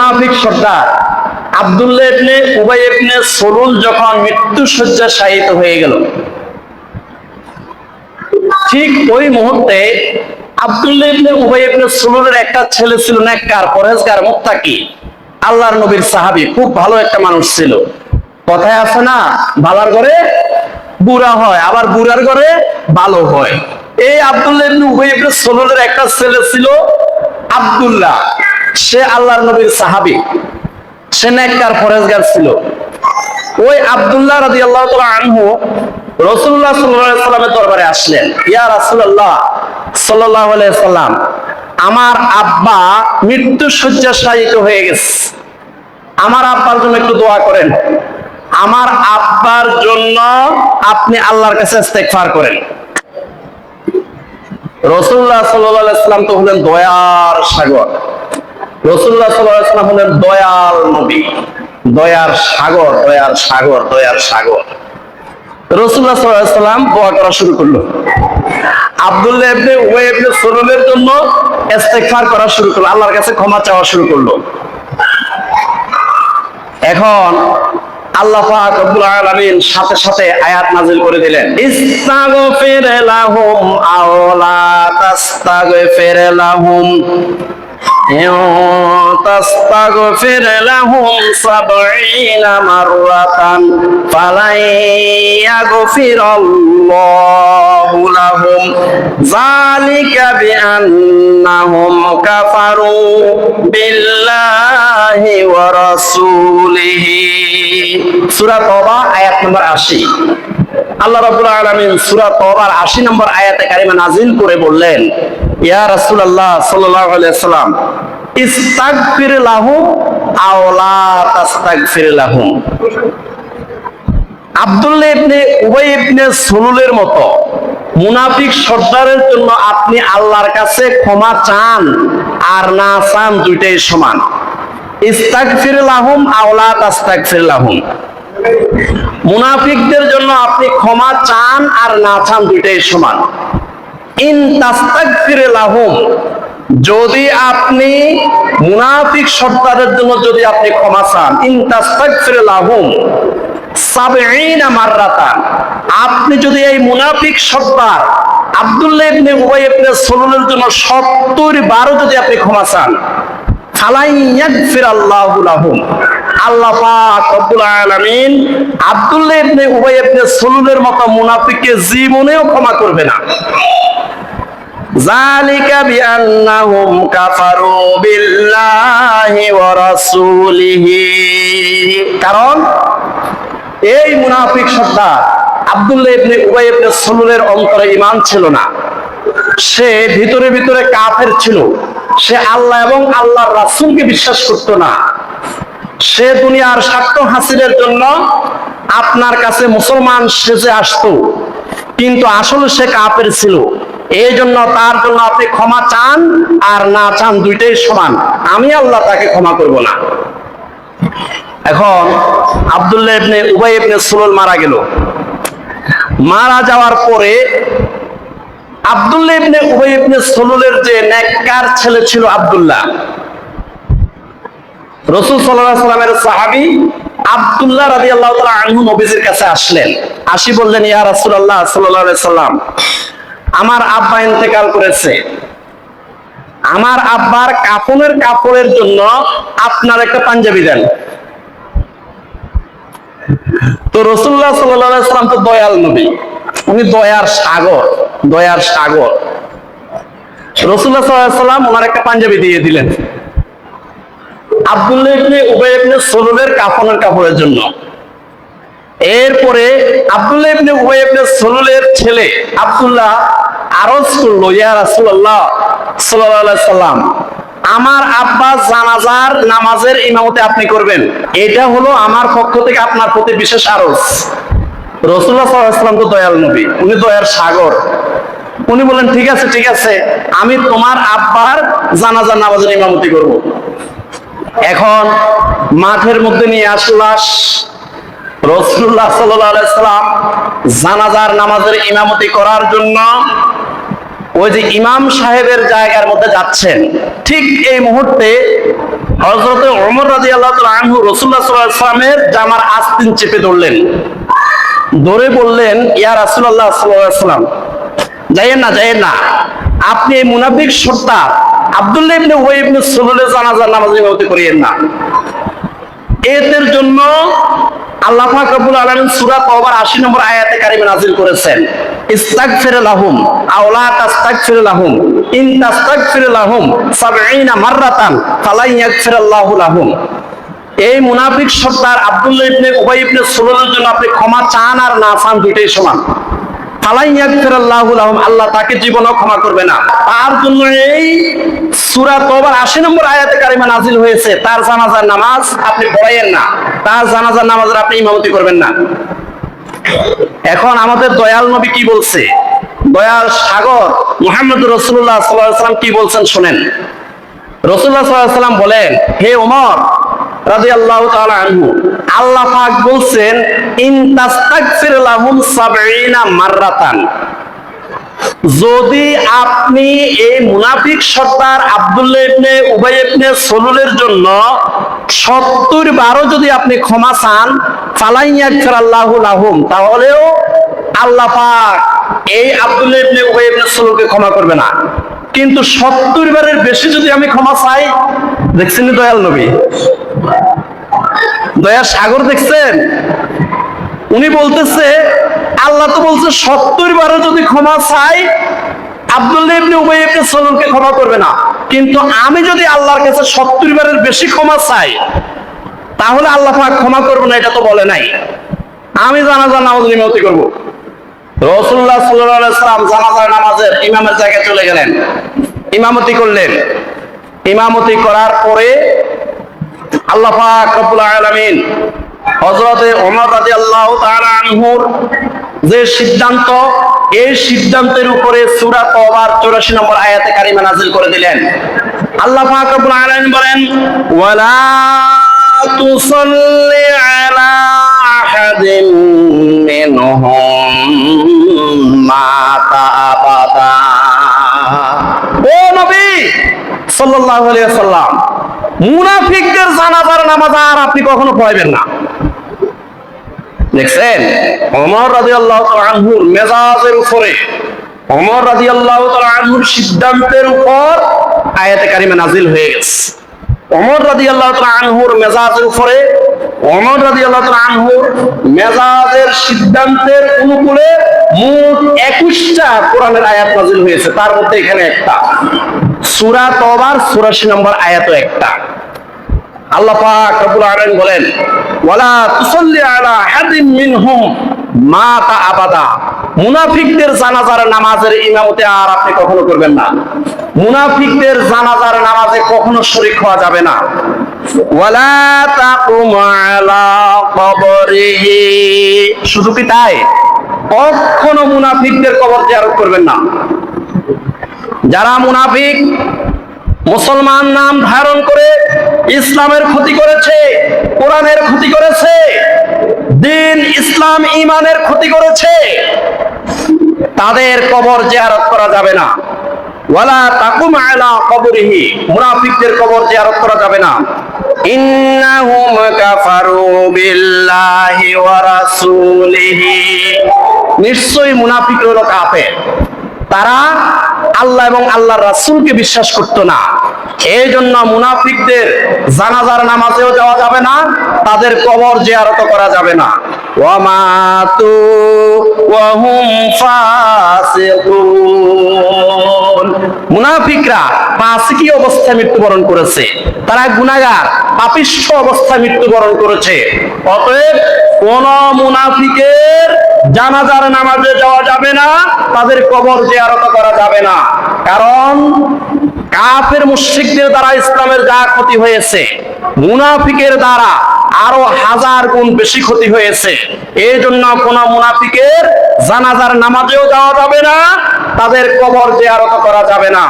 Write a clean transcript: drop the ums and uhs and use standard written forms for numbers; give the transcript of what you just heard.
মুনাফিক সর্দার আব্দুল্লাহ ইবনে উবাই ইবনে সলুল যখন মৃত্যু শয্যায় শায়িত হয়ে গেল, ঠিক ওই মুহূর্তে আব্দুল্লাহ ইবনে উবাই ইবনে সলুলের একটা ছেলে ছিল নেককার, পরহেজগার, মুত্তাকি, আল্লাহর নবীর সাহাবী, খুব ভালো একটা মানুষ ছিল। কথায় আছে না, ভালোর ঘরে বুড়া হয়, আবার বুড়ার ঘরে ভালো হয়। এই আব্দুল্লাহ ইবনে উবাই ইবনে সলুলের একটা ছেলে ছিল আব্দুল্লাহ, সে আল্লাহর নবীর সাহাবী, সে নেককার, পরহেজগার ছিল। ওই আব্দুল্লাহ রাদিয়াল্লাহু তাআলা আনহু রাসূলুল্লাহ সাল্লাল্লাহু আলাইহি সাল্লামের দরবারে আসলেন। ইয়া রাসূলুল্লাহ সাল্লাল্লাহু আলাইহি সাল্লাম, আমার আব্বা মৃত্যু শয্যায় শায়িত হয়ে গেছে, আমার আব্বার জন্য একটু দোয়া করেন। আমার আব্বার জন্য আপনি আল্লাহর কাছে ইস্তেগফার করেন। রাসূলুল্লাহ সাল্লাল্লাহু আলাইহি সাল্লাম তো হলেন দয়ার সাগর, রাসূলুল্লাহ সাল্লাল্লাহু আলাইহি সাল্লাম হলেন দয়াল নবী, দয়ার সাগর, দয়ার সাগর, দয়ার সাগর। রাসূলুল্লাহ সাল্লাল্লাহু আলাইহি সাল্লাম দোয়া করা শুরু করলো, আব্দুল্লাহ ইবনে উবাই ইবনে সলুলের জন্য ইস্তেগফার করা শুরু করলো, আল্লাহর কাছে ক্ষমা চাওয়া শুরু করলো। এখন আল্লাহ পাক রব্বুল আলামিন সাথে সাথে আয়াত নাযিল করে দিলেন, ইস্তাগফির লাহুম আও লা তাস্তাগফির লাহুম ইন তাস্তাগফির লাহুম ৭০ মাররাতান ফালাই ইয়াগফিরাল্লাহু লাহুম যালিকা বিআন্নাহুম কাফারু বিল্লাহি ওয়া রাসূলিহি। সূরা তওবা আয়াত নম্বর ৮০। আল্লাহ রাব্বুল আলামিন সূরা তওবার ৮০ নম্বর আয়াতে কারিমা নাযিল করে বললেন, ইয়া রাসূলুল্লাহ সাল্লাল্লাহু আলাইহি সাল্লাম, ইস্তাগফির লাহুম আও লা তাস্তাগফির লাহুম। আব্দুল্লাহ ইবনে উবাই ইবনে সলুলের মতো মুনাফিক সর্দারের জন্য আপনি আল্লাহর কাছে ক্ষমা চান আর না চান, দুইটাই সমান। ইস্তাগফির লাহুম আও লা তাস্তাগফির লাহুম, মুনাফিকদের জন্য আপনি ক্ষমা চান আর না চান, দুইটাই সমান। ইন তাস্তাগফির লাহুম, যদি আপনি মুনাফিক সর্দারের জন্য যদি আপনি ক্ষমা চান, ইন তাস্তাগফির লাহুম ৭০ মাররাতান, আপনি যদি এই মুনাফিক সর্দার আব্দুল্লাহ ইবনে উবাই ইবনে সলুলের জন্য ৭০ বারও যদি আপনি ক্ষমা চান, ফালাই ইয়াগফিরাল্লাহু লাহুম, আল্লাহ পাক রব্বুল আলামিন আব্দুল্লাহ ইবনে উবাই ইবনে সলুলের মতো মুনাফিককে জীবনেও ক্ষমা করবে না। যালিকা বিআন্নাহুম কাফারু বিল্লাহি ওয়া রাসূলিহি, কারণ এই মুনাফিক সর্দার আব্দুল্লাহ ইবনে উবাই ইবনে সলুলের অন্তরে ঈমান ছিল না, সে ভিতরে ভিতরে কাফের ছিল, সে আল্লাহ এবং আল্লাহর রাসূলকে বিশ্বাস করত না। সে দুনিয়ার স্বার্থ হাসিলের জন্য আপনার কাছে মুসলমান সেজে আসতো, কিন্তু আসলে সে কাফের ছিল। এই জন্য তার জন্য আপনি ক্ষমা চান আর না চান, দুইটাই সমান, আমি আল্লাহ তাকে ক্ষমা করব না। এখন আব্দুল্লাহ ইবনে উবাই ইবনে সলুল মারা গেল। মারা যাওয়ার পরে আব্দুল্লাহ ইবনে উবাই ইবনে সলুলের যে নেককার ছেলে ছিল আব্দুল্লাহ, রাসূল সাল্লাল্লাহু আলাইহি সাল্লামের সাহাবী আব্দুল্লাহ রাদিয়াল্লাহু তাআলা আনহু নবীজির কাছে আসলেন, আসি বললেন, ইয়া রাসূলুল্লাহ সাল্লাল্লাহু আলাইহি সাল্লাম, আমার আব্বা ইন্তেকাল করেছে, আমার আব্বার কাফনের কাপড়ের জন্য আপনার একটা পাঞ্জাবি দেন। তো রাসূলুল্লাহ সাল্লাল্লাহু আলাইহি সাল্লাম তো দয়াল নবী, উনি দয়ার সাগর, দয়ার সাগর। রাসূলুল্লাহ সাল্লাল্লাহু আলাইহি সাল্লাম ওনার একটা পাঞ্জাবি দিয়ে দিলেন আব্দুল্লাহ ইবনে উবাই ইবনে সলুলের কাফনের কাপড়ের জন্য। এরপরে আব্দুল্লাহ ইবনে উবাই ইবনে সলুলের ছেলে আব্দুল্লাহ আরজ করলো, ইয়া রাসূলুল্লাহ সাল্লাল্লাহু আলাইহি সাল্লাম, আমার আব্বা জানাজার নামাজের ইমামতি আপনি করবেন, এটা হলো আমার পক্ষ থেকে আপনার প্রতি বিশেষ আরজ। রাসূলুল্লাহ সাল্লাল্লাহু আলাইহি সাল্লাম তো দয়াল নবী, উনি দয়ার সাগর। উনি বলেন, ঠিক আছে ঠিক আছে, আমি তোমার আব্বার জানাজার নামাজের ইমামতি করব। এখন মাঠের মধ্যে নিয়ে আসলাস, রাসূলুল্লাহ সাল্লাল্লাহু আলাইহি সাল্লাম জানাজার নামাজের ইমামতি করার জন্য ওই যে ইমাম সাহেবের জায়গার মধ্যে যাচ্ছেন, ঠিক এই মুহূর্তে হযরতে ওমর রাদিয়াল্লাহু তাআলা আনহু রাসূলুল্লাহ সাল্লাল্লাহু আলাইহি ওয়াসাল্লামের জামার আস্তিন চেপে ধরলেন, ধরে বললেন, ইয়া রাসূলুল্লাহ সাল্লাল্লাহু আলাইহি ওয়াসাল্লাম, যাইয়েন না, আপনি এই মুনাফিক সর্দার আব্দুল্লাহ ইবনে উবাই ইবনে সালুলের জানাজার নামাজে ইমামতি করিয়েন না। এদের জন্য আল্লাহ পাক রব্বুল আলামিন সূরা তাওবার 80 নম্বর আয়াতে কারিমা নাযিল করেছেন, ইস্তাগফির লাহুম আও লা তাস্তাগফির লাহুম ইন তাস্তাগফির লাহুম 70 মাররাতান ফালা ইয়াগফিরাল্লাহু লাহুম। এই মুনাফিক সর্দার আব্দুল্লাহ ইবনে উবাই ইবনে সালুলের জন্য আপনি ক্ষমা চান আর না চান দুইটাই সমান। ফালা ইয়াগফিরাল্লাহু লাহুম, আল্লাহ তাকে জীবনও ক্ষমা করবে না। তার জন্য এই সূরা তাওবার 80 নম্বর আয়াতে কারিমা নাযিল হয়েছে, তার জানাজার নামাজ আপনি পড়াইয়েন না, তার জানাজার নামাজের আপনি ইমামতি করবেন না। এখন আমাদের দয়াল নবী কি বলছে, দয়াল সাগর মুহাম্মদুর রাসূলুল্লাহ সাল্লাল্লাহু আলাইহি ওয়াসাল্লাম কি বলছেন শুনেন। রাসূলুল্লাহ সাল্লাল্লাহু আলাইহি ওয়াসাল্লাম বলেন, হে ওমর রাদিয়াল্লাহু তাআলা আনহু, আল্লাহ পাক বলছেন, ইন তাস্তাগফির লাহুম 70 মাররাতান, যদি আপনি এই মুনাফিক সর্দার আব্দুল্লাহ ইবনে উবাই ইবনে সালুলের জন্য 70 বারও যদি আপনি ক্ষমা চান, ফালা ইয়াগফিরাল্লাহু লাহুম, তাহলেও আল্লাহ পাক এই আব্দুল্লাহ ইবনে উবাই ইবনে সালুলকে ক্ষমা করবে না। কিন্তু 70 বারের বেশি যদি আমি ক্ষমা চাই, দেখছেন দয়াল নবী, দয়ার সাগর দেখছেন, উনি বলতেছে আল্লাহ তো বলছে 70 বারও যদি ক্ষমা চাই আব্দুল্লাহ ইবনে উবাই ইবনে সালুলকে ক্ষমা করবে না, কিন্তু আমি যদি আল্লাহর কাছে 70 বারের বেশি ক্ষমা চাই তাহলে আল্লাহ পাক ক্ষমা করবে না, এটা তো বলে নাই। আমি জানাজার নামাজ ইমামতি করব। রাসূলুল্লাহ সাল্লাল্লাহু আলাইহি ওয়াসাল্লাম জানাজার নামাজের ইমামের জায়গায় চলে গেলেন, ইমামতি করলেন। ইমামতি করার পরে আল্লাহ পাক রব্বুল আলামিন হযরতে ওমর রাদিয়াল্লাহু তাআলা আনহুর যে সিদ্ধান্ত, এই সিদ্ধান্তের উপরে সূরা তাওবার 84 নম্বর আয়াতে কারিমা নাযিল করে দিলেন। আল্লাহ পাক রব্বুল আলামিন বলেন, ওয়ালা তুসাল্লি আলা আহাদিন মিনহুম মাতা আবাদা। ও নবী সাল্লাল্লাহু আলাইহি ওয়াসাল্লাম, মুনাফিকদের জানাজার নামাজ আর আপনি কখনো পড়াবেন না। দেখছেন ওমর রাদিয়াল্লাহু তাআলা আনহুর মেজাজের উপরে, ওমর রাদিয়াল্লাহু তাআলা আনহুর সিদ্ধান্তের উপর আয়াতে কারিমা নাযিল হয়ে গেছে। ওমর রাদিয়াল্লাহু তাআলা আনহুর মেজাজের উপরে, ওমর রাদিয়াল্লাহু তাআলা আনহুর মেজাজের সিদ্ধান্তের অনুকূলে মোট 21টা কোরআনের আয়াত নাযিল হয়েছে, তার মধ্যে এখানে একটা সূরা তাওবার 84 নম্বর আয়াতও একটা। আল্লাহ পাক রব্বুল আলামিন বলেন, ওয়ালা তুসাল্লি আলা আহাদিন মিনহুম মাতা আবাদা, মুনাফিকদের জানাজার নামাজের ইমামতি আর আপনি কখনো করবেন না। মুনাফিকদের জানাজার নামাজে কখনো শরীক হওয়া যাবে না। ওয়ালা তাকুম আলা কবরিহি, শুধু কি তাই, কখনো মুনাফিকদের কবর জিয়ারত করবেন না। যারা মুনাফিক মুসলমান নাম ধারণ করে ইসলামের ক্ষতি করেছে, কোরআনের ক্ষতি করেছে, দ্বীন ইসলাম ঈমানের ক্ষতি করেছে, তাদের কবর জিয়ারত করা যাবে না। ওয়ালা তাকুম আলা কবরিহি, মুনাফিকদের কবর জিয়ারত করা যাবে না। ইন্নাহুম কাফারু বিল্লাহি ওয়া রাসূলিহি, নিশ্চয়ই মুনাফিক হলো কাফের, তারা আল্লাহ এবং আল্লাহর রাসূলকে বিশ্বাস করতো না। এই জন্য মুনাফিকদের জানাজার নামাজেও যাওয়া যাবে না, তাদের কবর জিয়ারত করা যাবে না। ওয়া মাতু ওয়া হুম ফাসিকুন, মুনাফিকরা ফাসিকি অবস্থায় মৃত্যুবরণ করেছে, তারা গুনাহগার পাপিষ্ঠ অবস্থায় মৃত্যুবরণ করেছে। অতএব কোন মুনাফিকের জানাজার নামাজে যাওয়া যাবে না, তাদের কবর জিয়ারত করা যাবে না। কারণ কাফের মুশরিকদের দ্বারা ইসলামের যা ক্ষতি হয়েছে, মুনাফিকের দ্বারা আরো 1000 গুণ বেশি ক্ষতি হয়েছে। এই জন্য কোন মুনাফিকের জানাজার নামাজেও যাওয়া যাবে না, তাদের কবর জিয়ারত করা যাবে না।